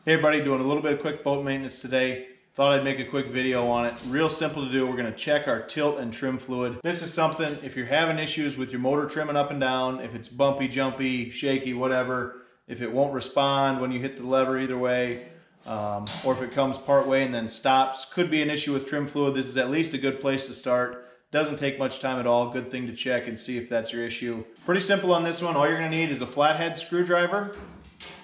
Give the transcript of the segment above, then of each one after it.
Hey everybody, doing a little bit of quick boat maintenance today. Thought I'd make a quick video on it. Real simple to do. We're going to check our tilt and trim fluid. This is something, if you're having issues with your motor trimming up and down, if it's bumpy, jumpy, shaky, whatever, if it won't respond when you hit the lever either way, or if it comes part way and then stops, could be an issue with trim fluid. This is at least a good place to start. Doesn't take much time at all. Good thing to check and see if that's your issue. Pretty simple on this one. All you're going to need is a flathead screwdriver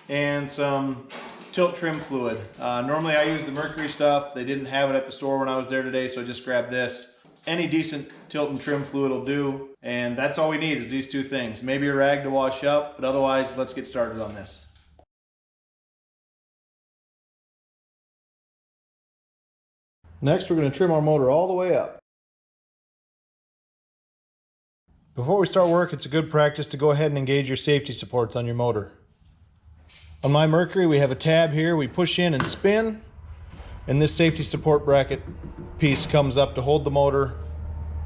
and some tilt trim fluid. Normally I use the Mercury stuff. They didn't have it at the store when I was there today, so I just grabbed this. Any decent tilt and trim fluid will do, and that's all we need is these two things. Maybe a rag to wash up, but otherwise let's get started on this. Next, we're going to trim our motor all the way up. Before we start work, it's a good practice to go ahead and engage your safety supports on your motor. On my Mercury, we have a tab here. We push in and spin, and this safety support bracket piece comes up to hold the motor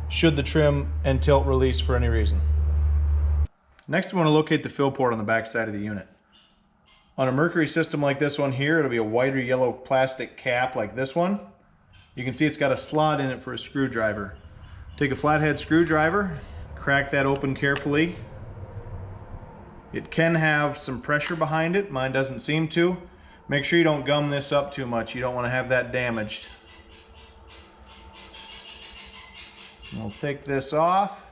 should the trim and tilt release for any reason. Next, we want to locate the fill port on the back side of the unit. On a Mercury system like this one here, it'll be a white or yellow plastic cap like this one. You can see it's got a slot in it for a screwdriver. Take a flathead screwdriver, crack that open carefully. It can have some pressure behind it. Mine doesn't seem to. Make sure you don't gum this up too much. You don't want to have that damaged. We'll take this off.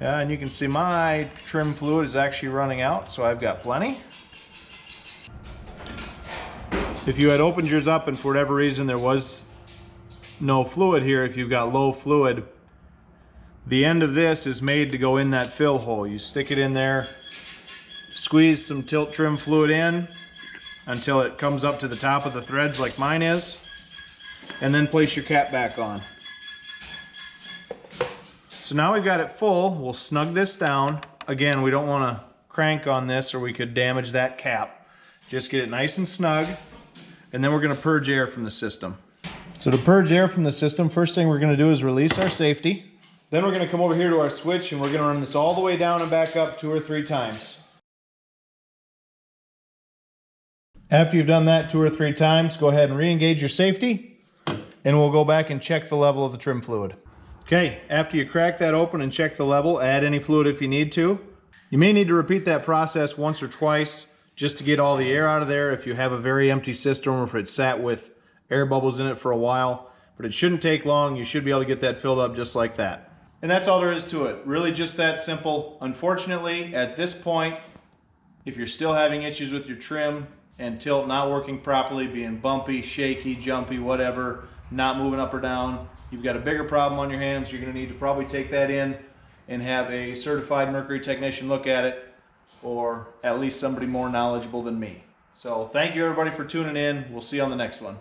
Yeah, and you can see my trim fluid is actually running out, so I've got plenty. If you had opened yours up and for whatever reason there was no fluid here, if you've got low fluid, the end of this is made to go in that fill hole. You stick it in there, squeeze some tilt trim fluid in until it comes up to the top of the threads like mine is, and then place your cap back on. So now we've got it full. We'll snug this down. Again, we don't want to crank on this or we could damage that cap. Just get it nice and snug, and then we're going to purge air from the system. So to purge air from the system, first thing we're going to do is release our safety. Then we're going to come over here to our switch and we're going to run this all the way down and back up 2 or 3 times. After you've done that 2 or 3 times, go ahead and re-engage your safety, and we'll go back and check the level of the trim fluid. Okay, after you crack that open and check the level, add any fluid if you need to. You may need to repeat that process once or twice just to get all the air out of there if you have a very empty system or if it's sat with air bubbles in it for a while. But it shouldn't take long. You should be able to get that filled up just like that. And that's all there is to it. Really just that simple. Unfortunately, at this point, if you're still having issues with your trim and tilt not working properly, being bumpy, shaky, jumpy, whatever, not moving up or down, you've got a bigger problem on your hands. You're going to need to probably take that in and have a certified Mercury technician look at it, or at least somebody more knowledgeable than me. So thank you everybody for tuning in. We'll see you on the next one.